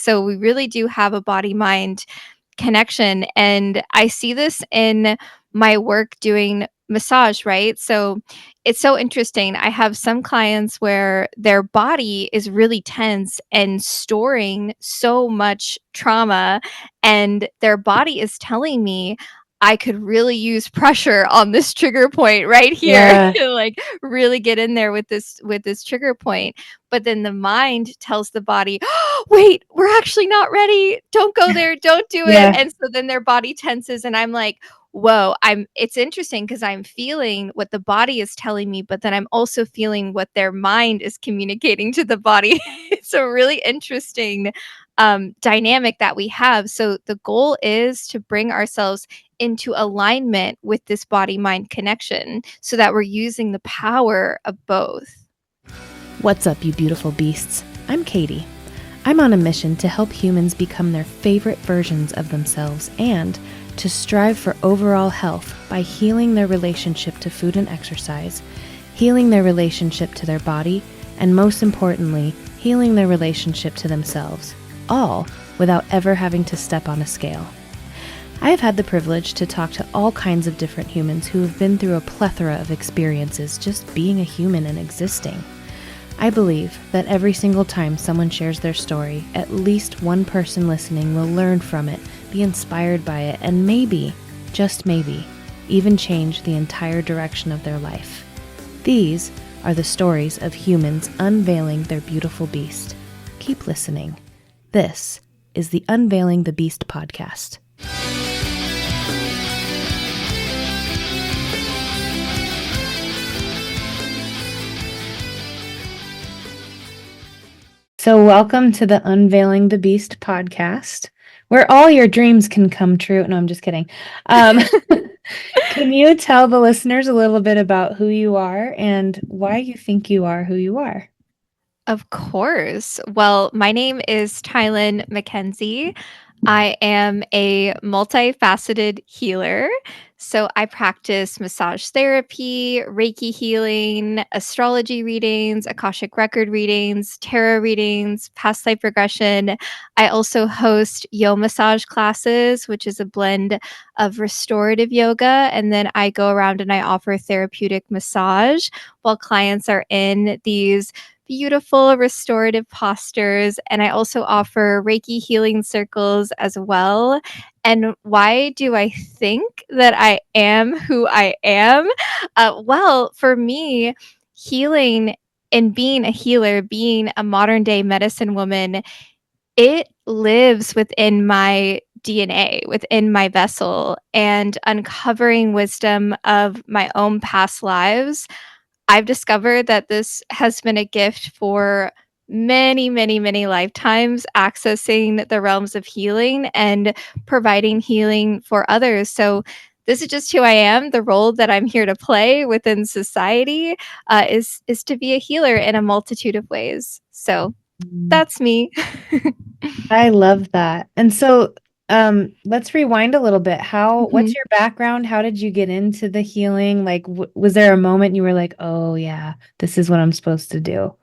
So we really do have a body mind connection. And I see this in my work doing massage, right? So it's so interesting. I have some clients where their body is really tense and storing so much trauma, and their body is telling me, I could really use pressure on this trigger point right here Yeah. to like really get in there with this trigger point. But then the mind tells the body, "Oh, wait, we're actually not ready. Don't go there. Don't do it." Yeah. And so then their body tenses and I'm like, "Whoa, it's interesting because I'm feeling what the body is telling me, but then I'm also feeling what their mind is communicating to the body." It's a really interesting dynamic that we have. So the goal is to bring ourselves into alignment with this body mind connection so that we're using the power of both. What's up, you beautiful beasts? I'm Katie. I'm on a mission to help humans become their favorite versions of themselves and to strive for overall health by healing their relationship to food and exercise, healing their relationship to their body, and most importantly, healing their relationship to themselves, all without ever having to step on a scale. I have had the privilege to talk to all kinds of different humans who have been through a plethora of experiences just being a human and existing. I believe that every single time someone shares their story, at least one person listening will learn from it, be inspired by it, and maybe, just maybe, even change the entire direction of their life. These are the stories of humans unveiling their beautiful beast. Keep listening. This is the Unveiling the Beast podcast. So welcome to the Unveiling the Beast podcast, where all your dreams can come true. No, I'm just kidding. Can you tell the listeners a little bit about who you are and why you think you are who you are? Of course. Well, my name is Tylynn Mackenzie. I am a multifaceted healer. So I practice massage therapy, Reiki healing, astrology readings, Akashic record readings, tarot readings, past life regression. I also host yo massage classes, which is a blend of restorative yoga. And then I go around and I offer therapeutic massage while clients are in these beautiful restorative postures. And I also offer Reiki healing circles as well. And why do I think that I am who I am? Well, for me, healing and being a healer, being a modern day medicine woman, it lives within my DNA, within my vessel, and uncovering wisdom of my own past lives. I've discovered that this has been a gift for many, many, many lifetimes, accessing the realms of healing and providing healing for others. So, this is just who I am. The role that I'm here to play within society is to be a healer in a multitude of ways. So that's me. I love that. And so, let's rewind a little bit. What's Mhm. your background? How did you get into the healing? Like, was there a moment you were like, oh, yeah, this is what I'm supposed to do?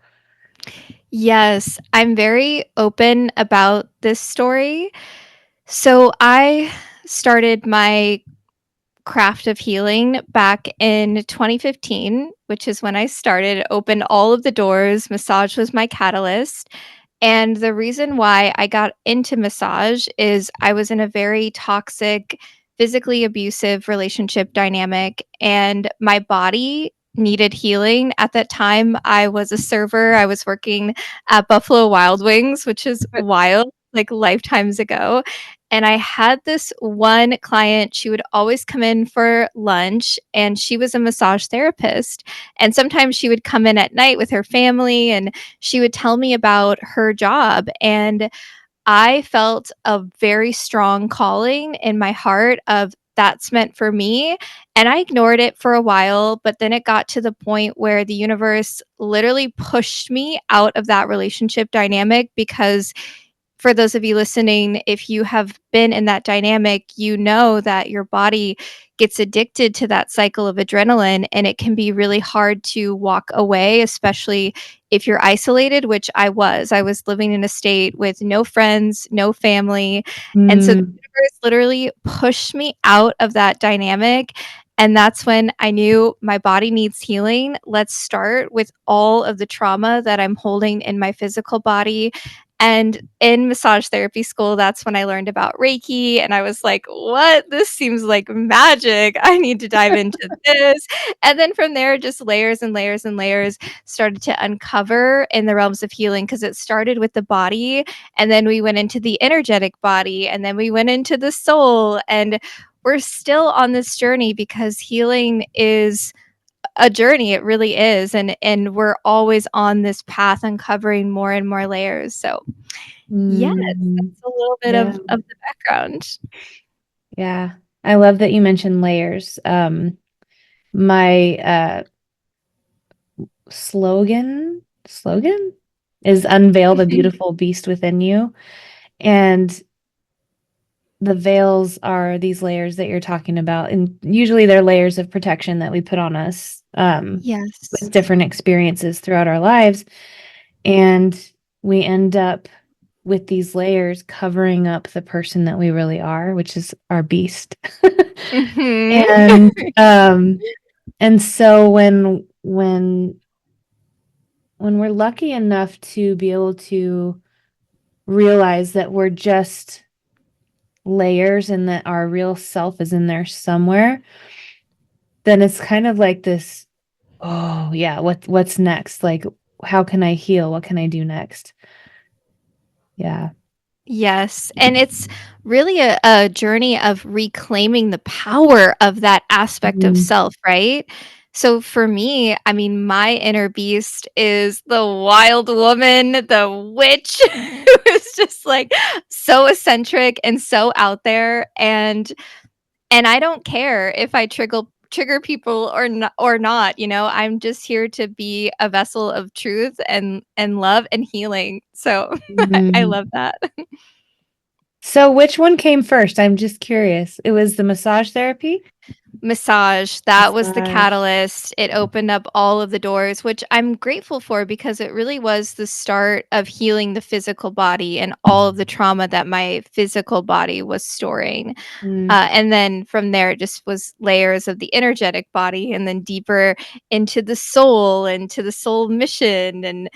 Yes, I'm very open about this story. So I started my craft of healing back in 2015, which is when I started, opened all of the doors. Massage was my catalyst. And the reason why I got into massage is I was in a very toxic, physically abusive relationship dynamic, and my body needed healing. At that time, I was a server. I was working at Buffalo Wild Wings, which is wild, like lifetimes ago. And I had this one client, she would always come in for lunch, and she was a massage therapist. And sometimes she would come in at night with her family and she would tell me about her job. And I felt a very strong calling in my heart of that's meant for me. And I ignored it for a while, but then it got to the point where the universe literally pushed me out of that relationship dynamic because for those of you listening, if you have been in that dynamic, you know that your body gets addicted to that cycle of adrenaline and it can be really hard to walk away, especially if you're isolated, which I was living in a state with no friends, no family, and so the Mm, universe literally pushed me out of that dynamic, and that's when I knew my body needs healing. Let's start with all of the trauma that I'm holding in my physical body. And in massage therapy school, that's when I learned about Reiki, and I was like, "What? This seems like magic. I need to dive into this." And then from there, just layers and layers and layers started to uncover in the realms of healing because it started with the body, and then we went into the energetic body, and then we went into the soul, and we're still on this journey because healing is a journey, it really is, and we're always on this path uncovering more and more layers, so, yes, mm, that's a little bit yeah, of the background. yeah. I love that you mentioned layers. My slogan is unveil the beautiful beast within you. And the veils are these layers that you're talking about. And usually they're layers of protection that we put on us Yes. with different experiences throughout our lives. And we end up with these layers covering up the person that we really are, which is our beast. Mhm. And and so when we're lucky enough to be able to realize that we're just layers and that our real self is in there somewhere, then it's kind of like this, oh yeah, what's next? Like, how can I heal? What can I do next? Yeah. Yes, and it's really a journey of reclaiming the power of that aspect of Mm, self, right? So for me, I mean, my inner beast is the wild woman, the witch who is just like so eccentric and so out there, and I don't care if I trigger people or not, you know? I'm just here to be a vessel of truth and love and healing. So I mm. love that. So which one came first? I'm just curious. It was the massage therapy? Massage, that was the Massage. catalyst. It opened up all of the doors, which I'm grateful for because it really was the start of healing the physical body and all of the trauma that my physical body was storing. Mm, And then from there, it just was layers of the energetic body and then deeper into the soul and to the soul mission. And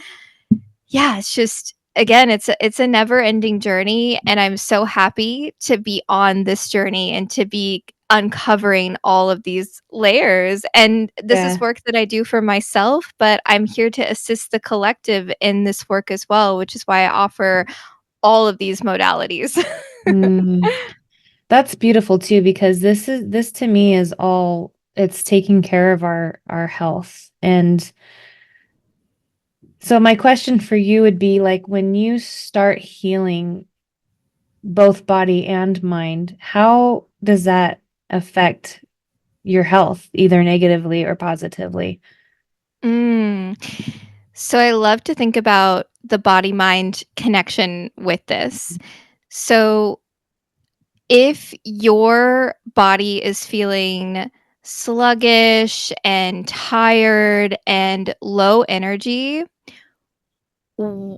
yeah, it's just again, it's a never-ending journey, and I'm so happy to be on this journey and to be uncovering all of these layers, and this is yeah. work that I do for myself, but I'm here to assist the collective in this work as well, which is why I offer all of these modalities. Mm. That's beautiful too, because this to me is all it's taking care of our health. And so my question for you would be like when you start healing both body and mind, how does that affect your health, either negatively or positively? Mm. So I love to think about the body mind connection with this. So if your body is feeling sluggish and tired and low energy, w-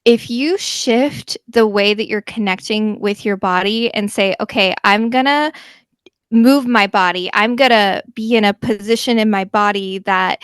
if you shift the way that you're connecting with your body and say, okay, I'm gonna move my body. I'm gonna be in a position in my body that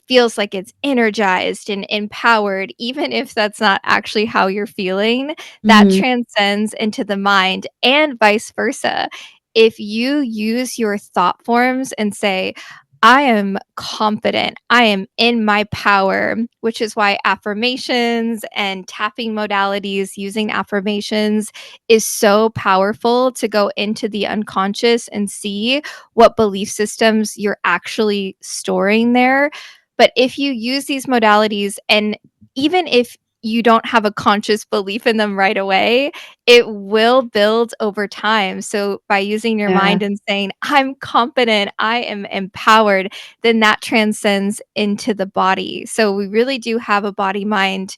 feels like it's energized and empowered, even if that's not actually how you're feeling, that Mhm. transcends into the mind and vice versa. If you use your thought forms and say, I am confident. I am in my power, which is why affirmations and tapping modalities using affirmations is so powerful to go into the unconscious and see what belief systems you're actually storing there. But if you use these modalities, and even if you don't have a conscious belief in them right away, it will build over time. So by using your Yeah. mind and saying, I'm confident, I am empowered, then that transcends into the body. So we really do have a body mind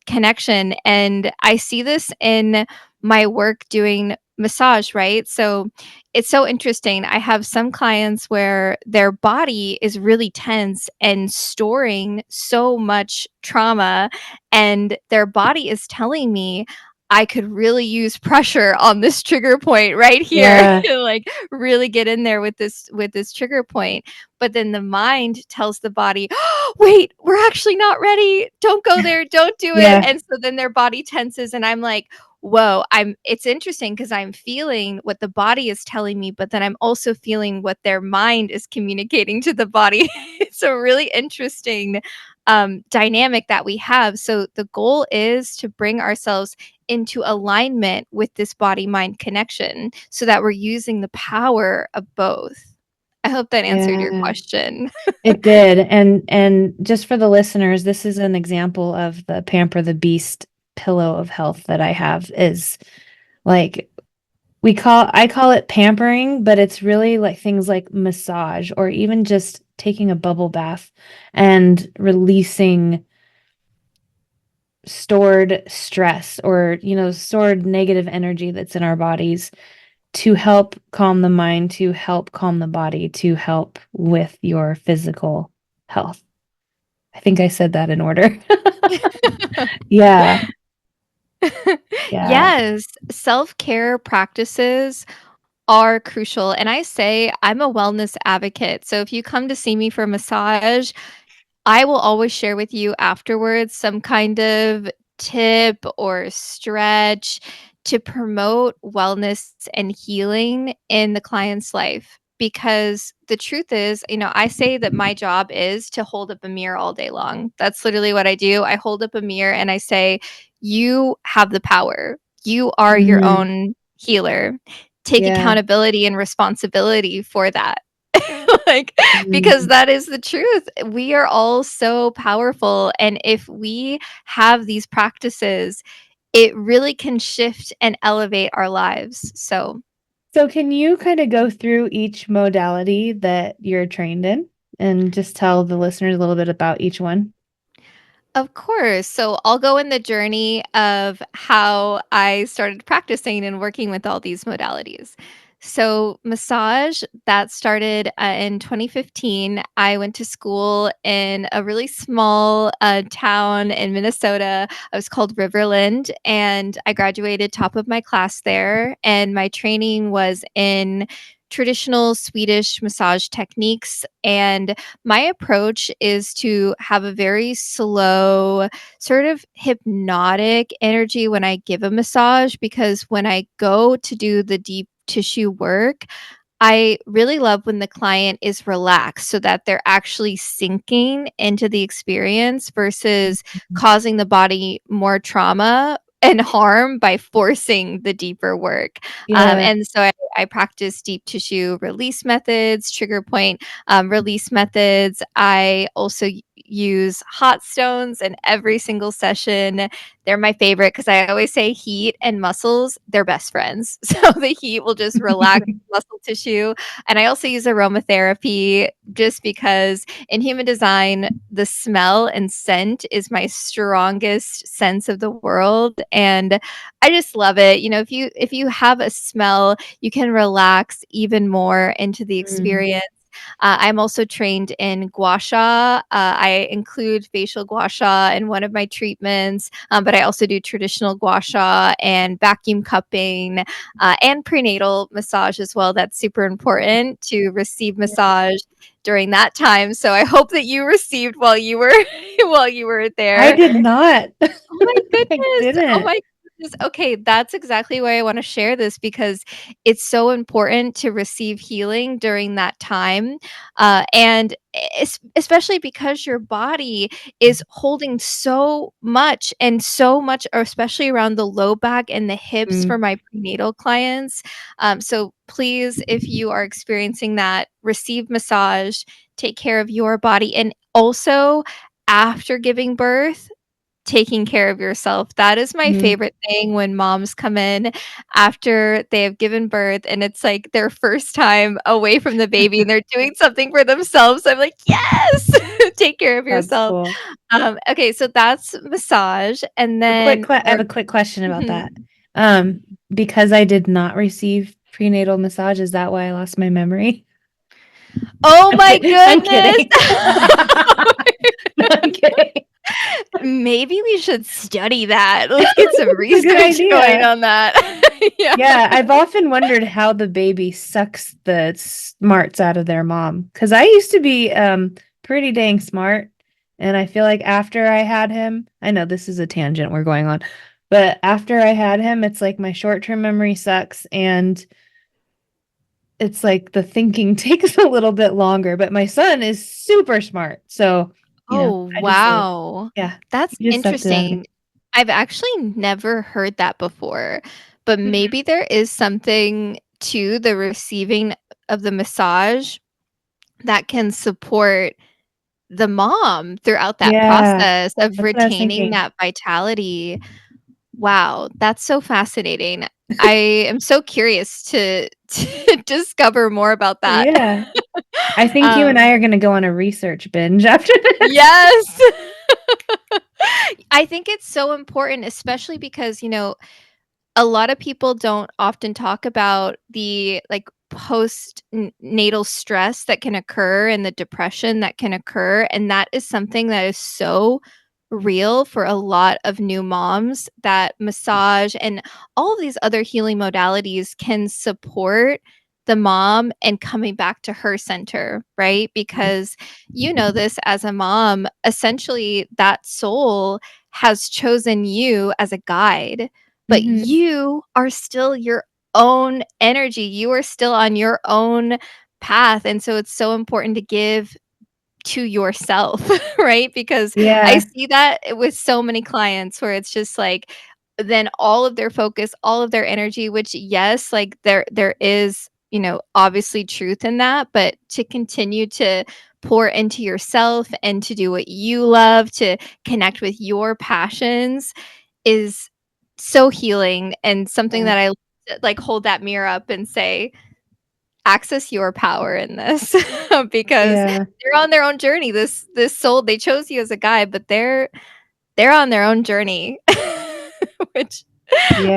connection. And I see this in my work doing massage, right? So it's so interesting. I have some clients where their body is really tense and storing so much trauma, and their body is telling me, I could really use pressure on this trigger point right here. Yeah. Like really get in there with this trigger point. But then the mind tells the body, "Oh, wait, we're actually not ready. Don't go there. Don't do it." Yeah. And so then their body tenses and I'm like, whoa, it's interesting because I'm feeling what the body is telling me, but then I'm also feeling what their mind is communicating to the body. It's a really interesting dynamic that we have. So the goal is to bring ourselves into alignment with this body mind connection so that we're using the power of both. I hope that answered your Yeah. question. It did. And just for the listeners, this is an example of the Pamper the Beast pillow of health that I have is like I call it pampering, but it's really like things like massage or even just taking a bubble bath and releasing stored stress or, stored negative energy that's in our bodies to help calm the mind, to help calm the body, to help with your physical health. I think I said that in order. Yeah. Yeah. Yes, self-care practices are crucial, and I say I'm a wellness advocate, so if you come to see me for massage, I will always share with you afterwards some kind of tip or stretch to promote wellness and healing in the client's life. Because the truth is, I say that my job is to hold up a mirror all day long. That's literally what I do. I hold up a mirror and I say, you have the power. You are your Mhm. own healer. Take Yeah. accountability and responsibility for that. Like, because Mhm. that is the truth. We are all so powerful. And if we have these practices, it really can shift and elevate our lives. So, So can you kind of go through each modality that you're trained in and just tell the listeners a little bit about each one? of course. So I'll go in the journey of how I started practicing and working with all these modalities. So, massage that started in 2015. I went to school in a really small town in Minnesota. I was called Riverland, and I graduated top of my class there. And my training was in traditional Swedish massage techniques. And my approach is to have a very slow, sort of hypnotic energy when I give a massage, because when I go to do the deep tissue work, I really love when the client is relaxed so that they're actually sinking into the experience versus causing the body more trauma and harm by forcing the deeper work. Yeah. And so I practice deep tissue release methods, trigger point release methods. I also use hot stones in every single session. They're my favorite because I always say heat and muscles, they're best friends. So the heat will just relax muscle tissue. And I also use aromatherapy just because in human design, the smell and scent is my strongest sense of the world. And I just love it. If you have a smell, you can relax even more into the Mm. experience. I'm also trained in gua sha. I include facial gua sha in one of my treatments, but I also do traditional gua sha and vacuum cupping and prenatal massage as well. That's super important to receive massage during that time. So I hope that you received while you were while you were I there. did not. Oh my I goodness. Oh didn't. my goodness. Okay, that's exactly why I wanna share this because it's so important to receive healing during that time, and especially because your body is holding so much or especially around the low back and the hips Mm. for my prenatal clients. So please, if you are experiencing that, receive massage, take care of your body, and also after giving birth, taking care of yourself. That is my Mhm. favorite thing when moms come in after they have given birth and it's like their first time away from the baby and they're doing something for themselves. I'm like, "Yes! Take care of That's yourself." cool. Okay, so that's massage, and A quick then que I have for a quick question about mhm. that. Um, because I did not receive prenatal massage, is that why I lost my memory? Oh I'm my kidding. I'm goodness. kidding. No, I'm kidding. Maybe we should study that. Let's get some It's a good research going idea. on that. Yeah. Yeah, I've often wondered how the baby sucks the smarts out of their mom. Because I used to be pretty dang smart. And I feel like after I had him, I know this is a tangent we're going on, but after I had him, it's like my short-term memory sucks and it's like the thinking takes a little bit longer. But my son is super smart. So, Oh, I just say, wow. yeah, That's he just sucked it out of me. interesting. I've actually never heard that before, but Mhm. maybe there is something to the receiving of the massage that can support the mom throughout that Yeah, process of that's what I was retaining thinking. that vitality. Wow, that's so fascinating. I am so curious to to discover more about that. Yeah. I think you and I Um, are gonna go on a research binge after this. yes. I think it's so important, especially because, a lot of people don't often talk about the, like, post natal stress that can occur and the depression that can occur, and that is something that is so real for a lot of new moms that massage and all of these other healing modalities can support the mom and coming back to her center, right? Because you know this as a mom, essentially that soul has chosen you as a guide, but Mhm. you are still your own energy. You are still on your own path. And so it's so important to give to yourself, right? Because I Yeah, see that with so many clients where it's just like then all of their focus, all of their energy, which yes, like there is, obviously truth in that, but to continue to pour into yourself and to do what you love, to connect with your passions is so healing and something yeah, that I like hold that mirror up and say, access your power in this because yeah, they're on their own journey. This soul, they chose you as a guide, but they're on their own journey, which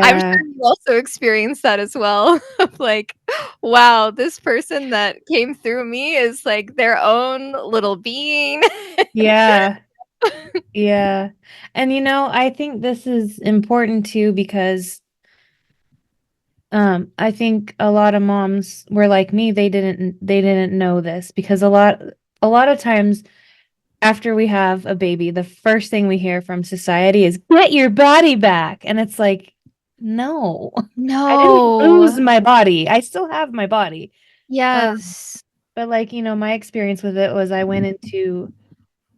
I'm yeah, sure you also experienced that as well. Of like, wow, this person that came through me is like their own little being. yeah, yeah. And I think this is important too because I think a lot of moms were like me, they didn't know this because a lot of times after we have a baby, the first thing we hear from society is get your body back. And it's like, no, I didn't lose No. my body. I still have my body. Um, Yes. but like, my experience with it was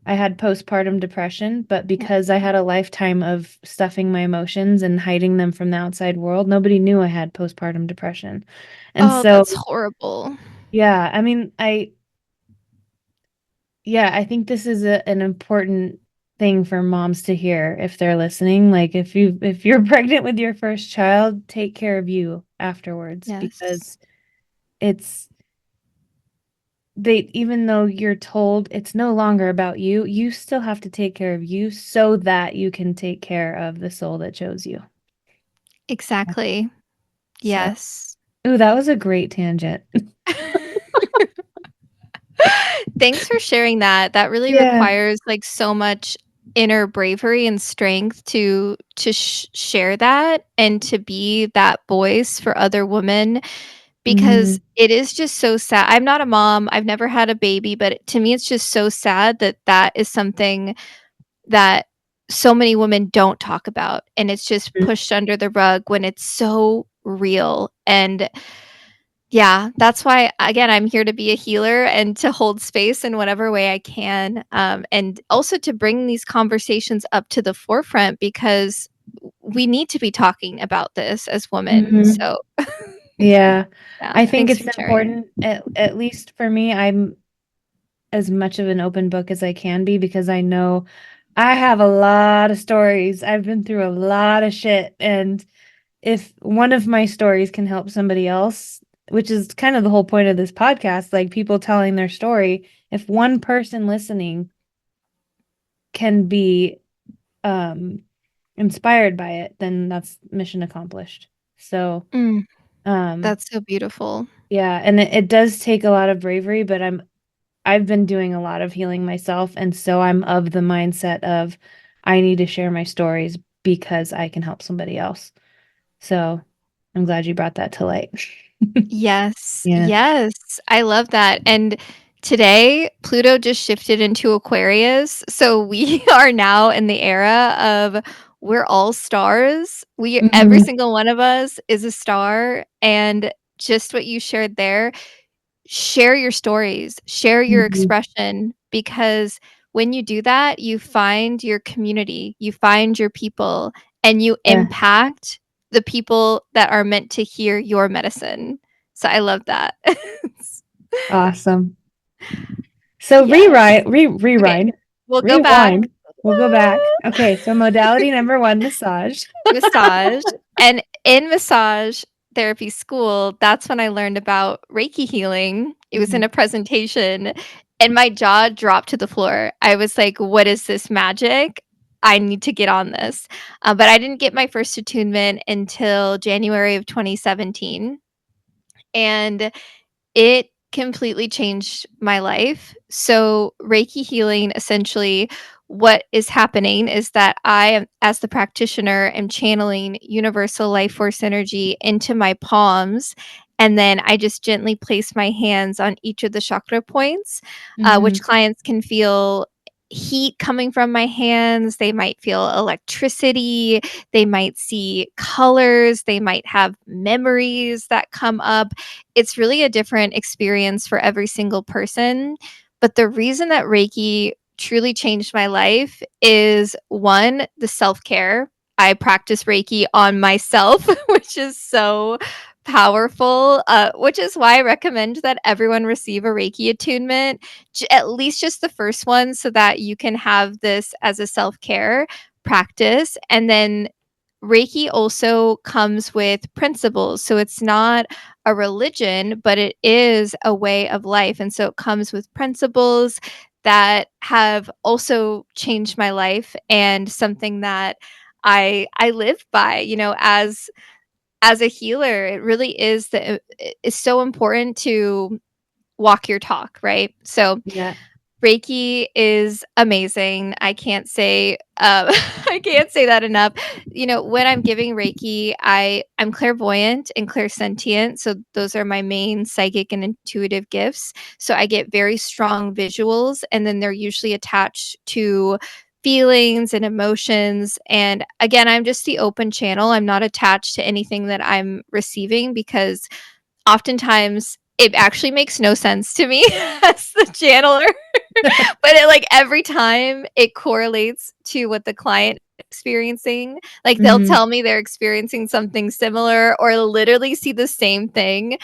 I had postpartum depression, but because I had a lifetime of stuffing my emotions and hiding them from the outside world, nobody knew I had postpartum depression. And Oh, so, that's horrible. yeah, I mean, I think this is an important thing for moms to hear if they're listening. Like if you're pregnant with your first child, take care of you afterwards Yes. because it's they even though you're told it's no longer about you, you still have to take care of you so that you can take care of the soul that chose you. Exactly. So, Yes. ooh, that was a great tangent. Thanks for sharing that. That really Yeah. requires, like, so much inner bravery and strength to share that and to be that voice for other women because Hmm. it is just so sad. I'm not a mom, I've never had a baby, but to me, it's just so sad that that is something that so many women don't talk about, and it's just pushed under the rug when it's so real, and yeah, that's why, again, I'm here to be a healer and to hold space in whatever way I can, and also to bring these conversations up to the forefront because we need to be talking about this as women, Hmm. so Yeah. yeah, I think thanks it's for sharing. important, at least for me, I'm as much of an open book as I can be because I know I have a lot of stories. I've been through a lot of shit. And if one of my stories can help somebody else, which is kind of the whole point of this podcast, like people telling their story, if one person listening can be um inspired by it, then that's mission accomplished. So, Mm, um, that's so beautiful. yeah, and it does take a lot of bravery, but I've been doing a lot of healing myself, and so I'm of the mindset of I need to share my stories because I can help somebody else. So I'm glad you brought that to light. Yes, Yeah. yes, I love that, and today, Pluto just shifted into Aquarius, so we are now in the era of we're all stars. We every Mhm. single one of us is a star, and just what you shared there, share your stories, share your Mhm. expression, because when you do that, you find your community, you find your people, and you Yeah. impact the people that are meant to hear your medicine. So I love that. Awesome. So Yes. Okay, rewind, we'll go back. rewind. We'll go back. Okay, so modality number one, massage. Massage, and in massage therapy school, that's when I learned about Reiki healing. It was in Mhm. a presentation, and my jaw dropped to the floor. I was like, "What is this magic? I need to get on this." But I didn't get my first attunement until January of 2017, and it completely changed my life. So, Reiki healing, essentially, what is happening is that I am, as the practitioner, am channeling universal life force energy into my palms. And then I just gently place my hands on each of the chakra points, which Mhm. clients can feel heat coming from my hands. They might feel electricity. They might see colors. They might have memories that come up. It's really a different experience for every single person. But the reason that Reiki truly changed my life is one, the self care. I practice Reiki on myself, which is so powerful, which is why I recommend that everyone receive a Reiki attunement, at least just the first one, so that you can have this as a self care practice. And then Reiki also comes with principles. So it's not a religion, but it is a way of life. And so it comes with principles that have also changed my life and something that I live by, as a healer. It really is it's so important to walk your talk, right? So Yeah. Reiki is amazing. I can't say, I can't say that enough. When I'm giving Reiki, I'm clairvoyant and clairsentient, so those are my main psychic and intuitive gifts. So I get very strong visuals, and then they're usually attached to feelings and emotions. And again, I'm just the open channel. I'm not attached to anything that I'm receiving, because oftentimes it actually makes no sense to me as the channeler. But every time it correlates to what the client is experiencing. Like, they'll Mhm. tell me they're experiencing something similar or literally see the same thing.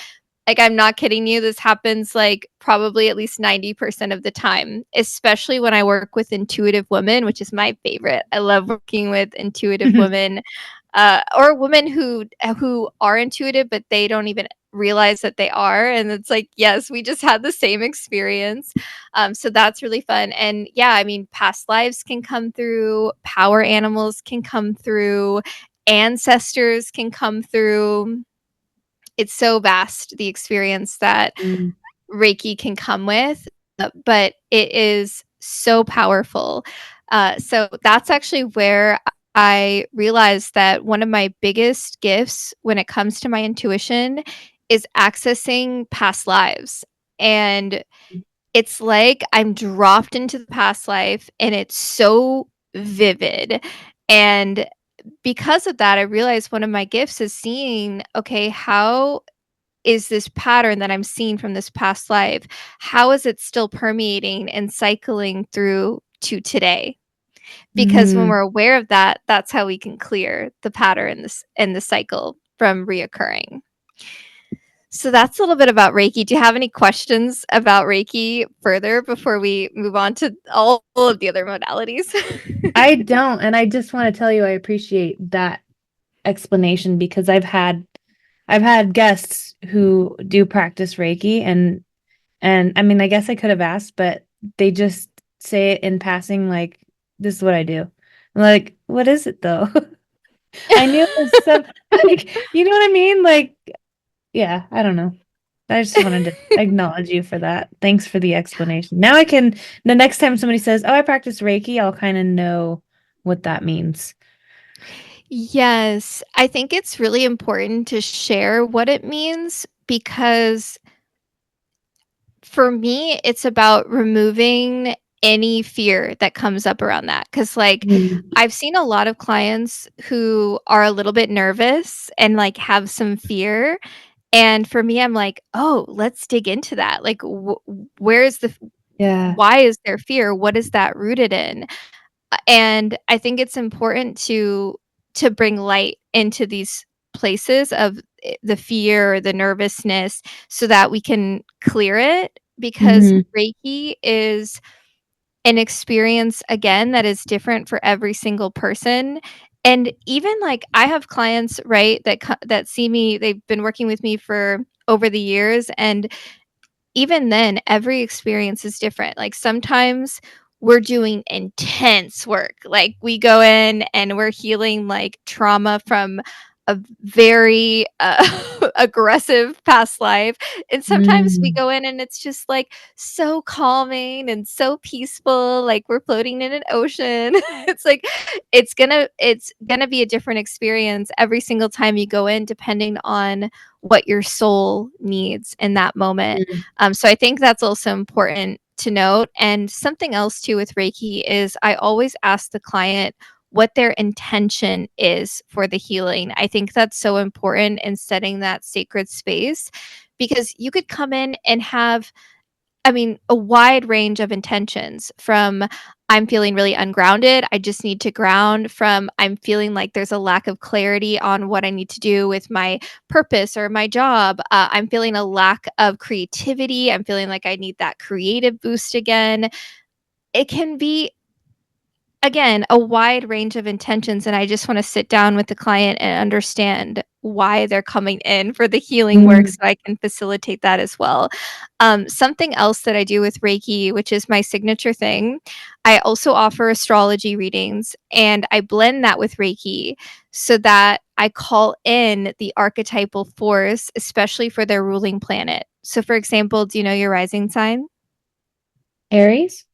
Like, I'm not kidding you, this happens, probably at least 90% of the time, especially when I work with intuitive women, which is my favorite. I love working with intuitive women, or women who are intuitive, but they don't even realize that they are, and it's like, yes, we just had the same experience. So that's really fun, and yeah, I mean, past lives can come through, power animals can come through, ancestors can come through. It's so vast, the experience that Mm. Reiki can come with, but it is so powerful. So that's actually where I realized that one of my biggest gifts when it comes to my intuition is accessing past lives. And it's like I'm dropped into the past life and it's so vivid. And because of that, I realized one of my gifts is seeing, okay, how is this pattern that I'm seeing from this past life, how is it still permeating and cycling through to today? Because when Mhm. we're aware of that, that's how we can clear the pattern, and the cycle from reoccurring. So that's a little bit about Reiki. Do you have any questions about Reiki further before we move on to all of the other modalities? I don't, and I just want to tell you I appreciate that explanation because I've had guests who do practice Reiki and I mean I guess I could have asked, but they just say it in passing like this is what I do. I'm like, what is it though? I knew it was some like, you know what I mean? Like, yeah, I don't know. I just wanted to acknowledge you for that. Thanks for the explanation. Now I can, the next time somebody says, "Oh, I practice Reiki," I'll kind of know what that means. Yes, I think it's really important to share what it means because for me, it's about removing any fear that comes up around that. Cause like, Mm. I've seen a lot of clients who are a little bit nervous and, like, have some fear, and for me, I'm like, "Oh, let's dig into that." Like, where is the Yeah. why is there fear? What is that rooted in? And I think it's important to bring light into these places of the fear or the nervousness so that we can clear it because Hmm. Reiki is an experience again that is different for every single person. And even like I have clients, right, that see me, they've been working with me for over the years, and even then, every experience is different. Like, sometimes we're doing intense work. Like, we go in and we're healing, like, trauma from a very, aggressive past life, and sometimes we Mm. go in and it's just, like, so calming and so peaceful, like we're floating in an ocean. It's like it's gonna be a different experience every single time you go in depending on what your soul needs in that moment. Mm. So I think that's also important to note. And something else too with Reiki is I always ask the client what their intention is for the healing. I think that's so important in setting that sacred space because you could come in and have, I mean, a wide range of intentions from I'm feeling really ungrounded. I just need to ground from I'm feeling like there's a lack of clarity on what I need to do with my purpose or my job. I'm feeling a lack of creativity. I'm feeling like I need that creative boost again. It can be again, a wide range of intentions, and I just wanna sit down with the client and understand why they're coming in for the healing work Mm. so I can facilitate that as well. Something else that I do with Reiki, which is my signature thing, I also offer astrology readings, and I blend that with Reiki so that I call in the archetypal force, especially for their ruling planet. So, for example, do you know your rising sign? Aries?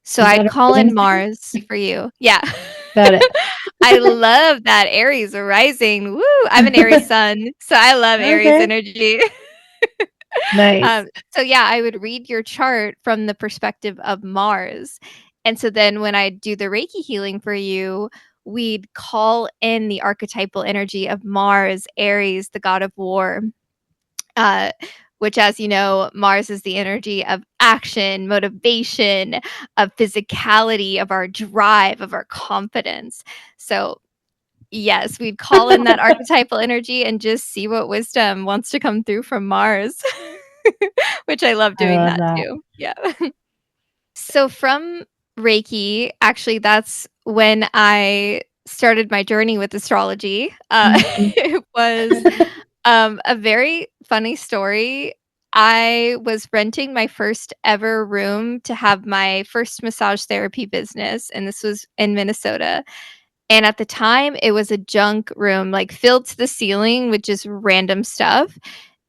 So Is I that a call rising in sign? Mars for you. Yeah. Got it. I love that Aries rising. Woo! I'm an Aries sun, so I love Aries Okay. energy. Nice. So yeah, I would read your chart from the perspective of Mars. And so then when I do the Reiki healing for you, we'd call in the archetypal energy of Mars, Aries, the god of war. Uh, which, as you know, Mars is the energy of action, motivation, of physicality, of our drive, of our confidence. So, yes, we'd call in that archetypal energy and just see what wisdom wants to come through from Mars, which I love I doing love that that. too. Yeah. So, from Reiki, actually, that's when I started my journey with astrology. Mhm. It was a very funny story. I was renting my first ever room to have my first massage therapy business, and this was in Minnesota. And at the time, it was a junk room, like filled to the ceiling with just random stuff.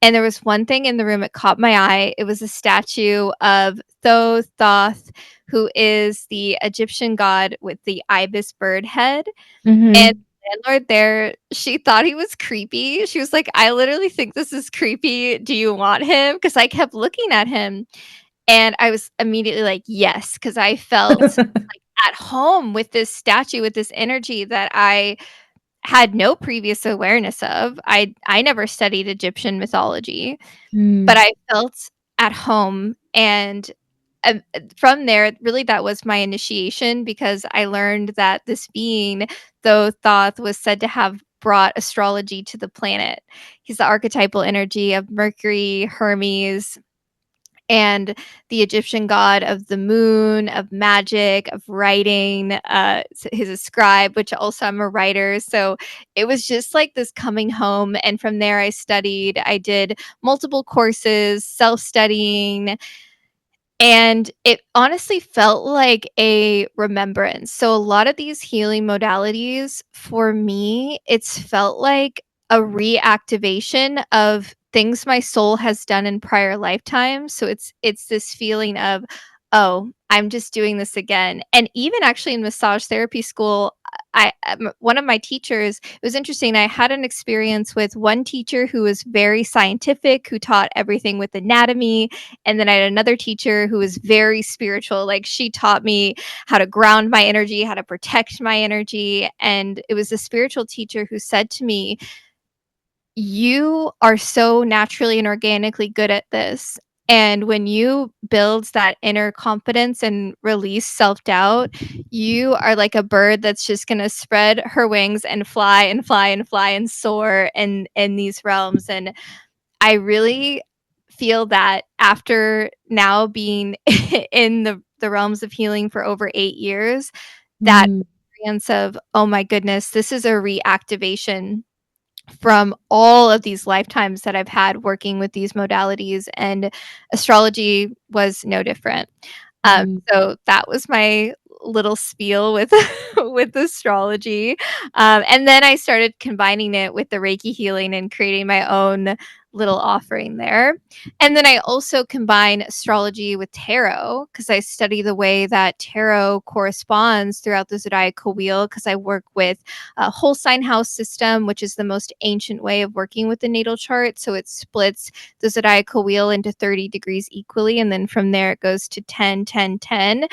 And there was one thing in the room that caught my eye. It was a statue of Thoth, who is the Egyptian god with the ibis bird head. And Mhm. the landlord there, she thought he was creepy. She was like, "I literally think this is creepy. Do you want him?" Because I kept looking at him, and I was immediately like, "Yes," because I felt, like, at home with this statue, with this energy that I had no previous awareness of. I never studied Egyptian mythology, but Mm. I felt at home, and, from there, really that was my initiation because I learned that this being, though Thoth was said to have brought astrology to the planet. He's the archetypal energy of Mercury, Hermes, and the Egyptian god of the moon, of magic, of writing. He's a scribe, which also I'm a writer. So it was just like this coming home. And from there, I studied. I did multiple courses, self studying, And it honestly felt like a remembrance. So a lot of these healing modalities, for me, it's felt like a reactivation of things my soul has done in prior lifetimes. So it's this feeling of, oh, I'm just doing this again. And even actually in massage therapy school, one of my teachers, it was interesting. I had an experience with one teacher who was very scientific, who taught everything with anatomy, and then I had another teacher who was very spiritual. Like, she taught me how to ground my energy, how to protect my energy. And it was a spiritual teacher who said to me, "You are so naturally and organically good at this. And when you build that inner confidence and release self doubt, you are like a bird that's just going to spread her wings and fly and fly and fly and soar in these realms." And I really feel that after now being in the realms of healing for over 8 years, that Mm, experience of, "Oh my goodness, this is a reactivation from all of these lifetimes that I've had working with these modalities," and astrology was no different. mm, So that was my little spiel with with astrology, and then I started combining it with the Reiki healing and creating my own little offering there. And then I also combine astrology with tarot because I study the way that tarot corresponds throughout the zodiacal wheel, because I work with a whole sign house system, which is the most ancient way of working with the natal chart. So it splits the zodiacal wheel into 30 degrees equally, and then from there it goes to 10, 10, 10.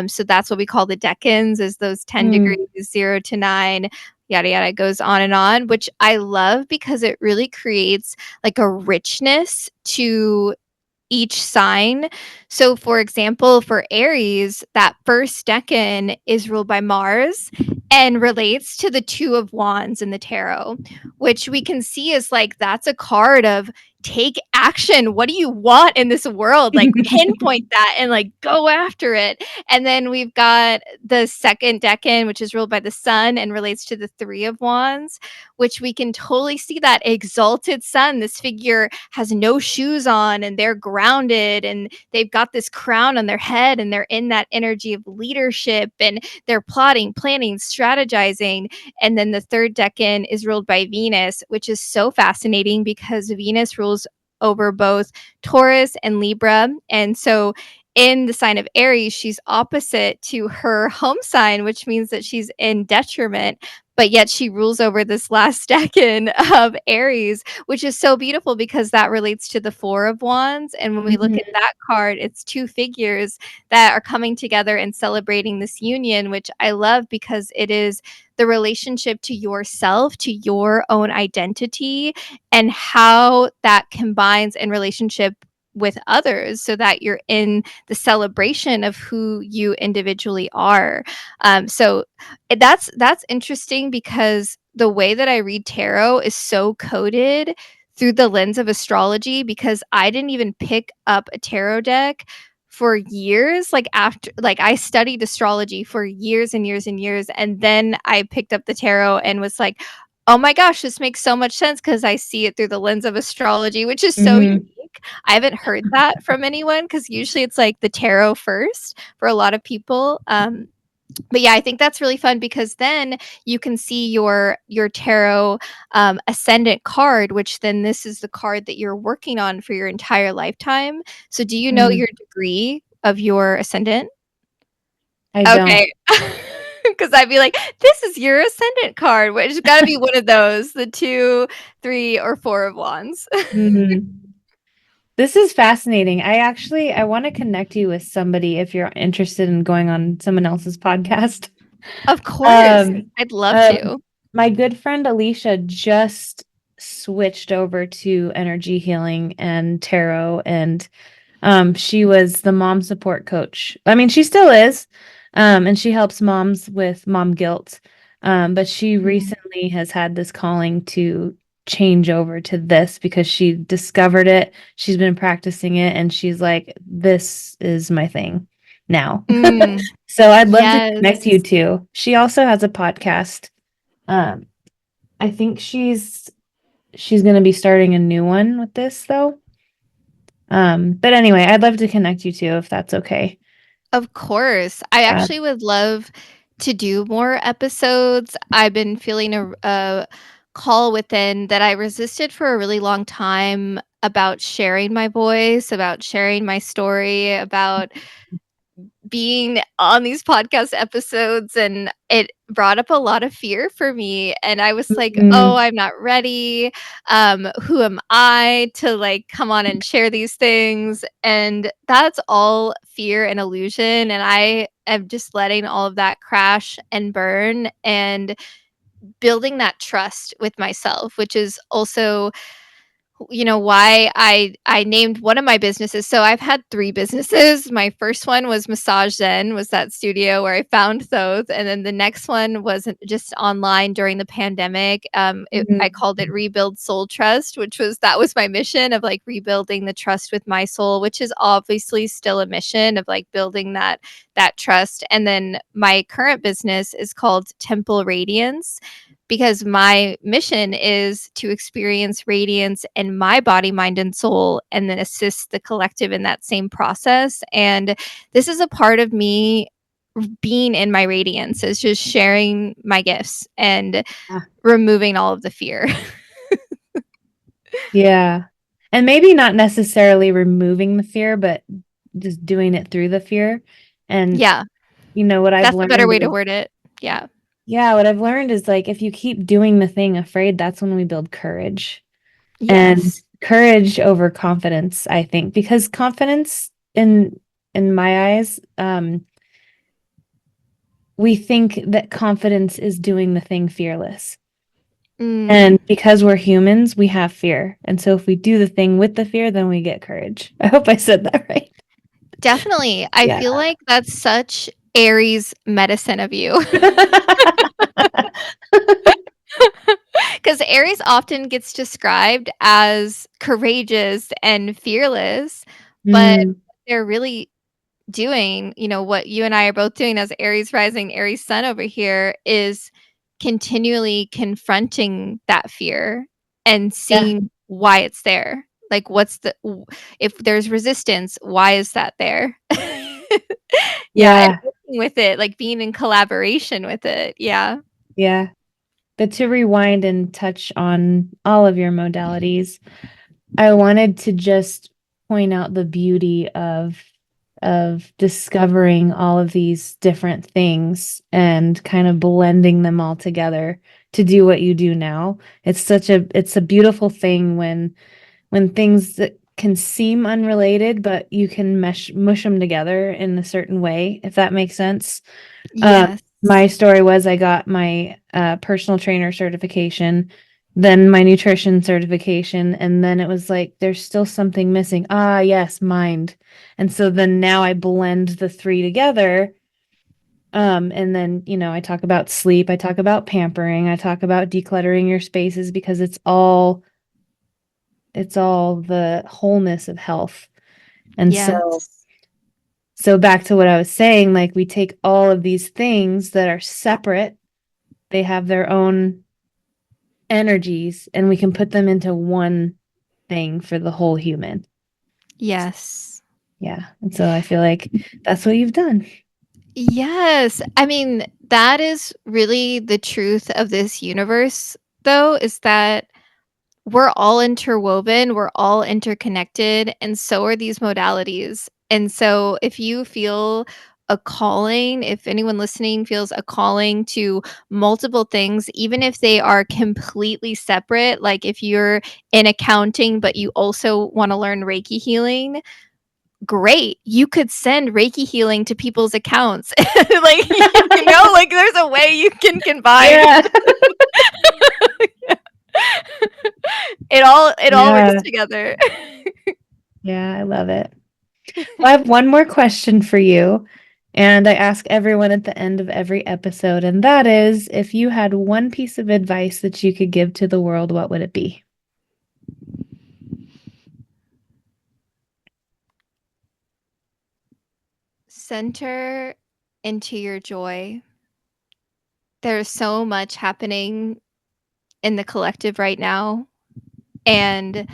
So that's what we call the decans, is those 10 mm, degrees, 0 to 9, yada yada, goes on, which I love because it really creates like a richness to each sign. So, for example, for Aries, that first decan is ruled by Mars and relates to the Two of Wands in the tarot, which we can see is like that's a card of take action. What do you want in this world? Like, pinpoint that and like go after it. And then we've got the second decan, which is ruled by the Sun and relates to the Three of Wands, which we can totally see that exalted sun. This figure has no shoes on and they're grounded and they've got this crown on their head and they're in that energy of leadership and they're plotting, planning, strategizing. And then the third decan is ruled by Venus, which is so fascinating because Venus rules over both Taurus and Libra. And so in the sign of Aries, she's opposite to her home sign, which means that she's in detriment, but yet she rules over this last decan of Aries, which is so beautiful because that relates to the Four of Wands. And when we look mhm, at that card, it's two figures that are coming together and celebrating this union, which I love because it is the relationship to yourself, to your own identity, and how that combines in relationship with others so that you're in the celebration of who you individually are. So that's interesting because the way that I read tarot is so coded through the lens of astrology, because I didn't even pick up a tarot deck for years. Like, after, like, I studied astrology for years and years and years, and then I picked up the tarot and was like, "Oh my gosh, this makes so much sense because I see it through the lens of astrology," which is so mhm. unique. I haven't heard that from anyone because usually it's like the tarot first for a lot of people. But yeah, I think that's really fun because then you can see your tarot ascendant card, which then this is the card that you're working on for your entire lifetime. So do you know Mm, your degree of your ascendant? I don't. Okay. Because I'd be like, this is your ascendant card, which has got to be one of those, the two, three, or four of wands. Mhm. This is fascinating. I want to connect you with somebody if you're interested in going on someone else's podcast. Of course, Um, I'd love um, to. my good friend Alicia just switched over to energy healing and tarot, and she was the mom support coach. I mean, she still is, and she helps moms with mom guilt. But she Mm. recently has had this calling to change over to this because she discovered it. She's been practicing it, and she's like, "This is my thing now." Mm, So I'd love to connect you yes. two. She also has a podcast. Um, I think she's going to be starting a new one with this though. But anyway, I'd love to connect you two if that's okay. Of course. I Yeah. actually would love to do more episodes. I've been feeling a call within that I resisted for a really long time about sharing my voice, about sharing my story, about being on these podcast episodes, and it brought up a lot of fear for me, and I was like, "Oh, Mm, I'm not ready. Who am I to, like, come on and share these things?" And that's all fear and illusion, and I am just letting all of that crash and burn and building that trust with myself, which is also why I named one of my businesses. So I've had 3 businesses. My first one was Massage Zen, was that studio where I found those, and then the next one was just online during the pandemic. I mm, called it Rebuild Soul Trust, which was that was my mission of, like, rebuilding the trust with my soul, which is obviously still a mission of, like, building that trust. And then my current business is called Temple Radiance, because my mission is to experience radiance in my body, mind, and soul, and then assist the collective in that same process. And this is a part of me being in my radiance, is just sharing my gifts and yeah. removing all of the fear. Yeah. And maybe not necessarily removing the fear, but just doing it through the fear. And Yeah, what I've that's a better learned way to is, word it. Yeah. yeah, what I've learned is like if you keep doing the thing afraid, that's when we build courage. And Yes. courage over confidence, I think, because confidence in my eyes, we think that confidence is doing the thing fearless. Mm. And because we're humans, we have fear. And so if we do the thing with the fear, then we get courage. I hope I said that right. Definitely. I Yeah. feel like that's such Aries medicine of you. Because Aries often gets described as courageous and fearless, but Mm, they're really doing, what you and I are both doing as Aries rising, Aries sun over here, is continually confronting that fear and yeah, seeing why it's there. Like, if there's resistance, why is that there? Yeah, and yeah, working with it, like being in collaboration with it. Yeah. yeah. But to rewind and touch on all of your modalities, I wanted to just point out the beauty of discovering all of these different things and kind of blending them all together to do what you do now. It's a beautiful thing when things that can seem unrelated, but you can mush them together in a certain way, if that makes sense. Yes. My story was I got my personal trainer certification, then my nutrition certification, and then it was like there's still something missing. Ah, yes, mind. And so then now I blend the three together. And then, I talk about sleep, I talk about pampering, I talk about decluttering your spaces because it's all the wholeness of health. And so Yes. so back to what I was saying, like we take all of these things that are separate, they have their own energies, and we can put them into one thing for the whole human. Yes. Yeah. And so I feel like that's what you've done. Yes. I mean, that is really the truth of this universe, though, is that we're all interwoven, we're all interconnected, and so are these modalities. And so if you feel a calling, if anyone listening feels a calling to multiple things, even if they are completely separate, like if you're in accounting, but you also want to learn Reiki healing, great. You could send Reiki healing to people's accounts. Like, like there's a way you can combine. Yeah. It all works Yeah. together. Yeah, I love it. Well, I have one more question for you. And I ask everyone at the end of every episode, and that is if you had one piece of advice that you could give to the world, what would it be? Center into your joy. There's so much happening in the collective right now, and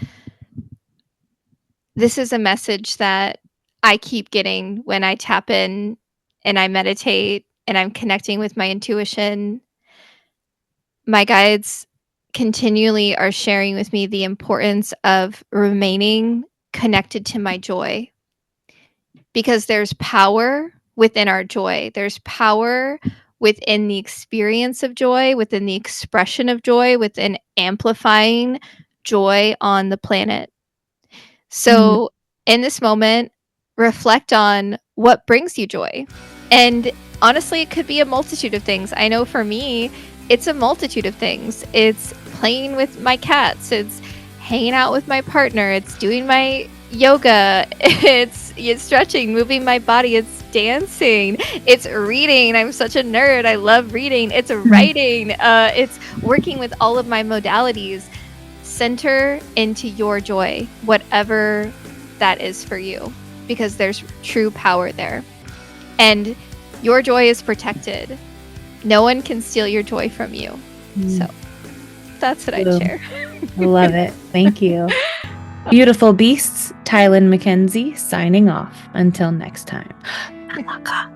this is a message that I keep getting when I tap in and I meditate and I'm connecting with my intuition. My guides continually are sharing with me the importance of remaining connected to my joy because there's power within our joy. There's power within the experience of joy, within the expression of joy, within amplifying joy on the planet. Mm, So, in this moment, reflect on what brings you joy. And honestly, it could be a multitude of things. I know for me, it's a multitude of things. It's playing with my cats, it's hanging out with my partner, it's doing my yoga, it's stretching, moving my body, it's dancing, it's reading. I'm such a nerd. I love reading. It's writing. It's working with all of my modalities. Center into your joy, whatever that is for you, because there's true power there. And your joy is protected. No one can steal your joy from you. So that's what I'd Boom. share. I love it. Thank you. Beautiful beasts, Tylynn Mackenzie signing off. Until next time. Nalaka.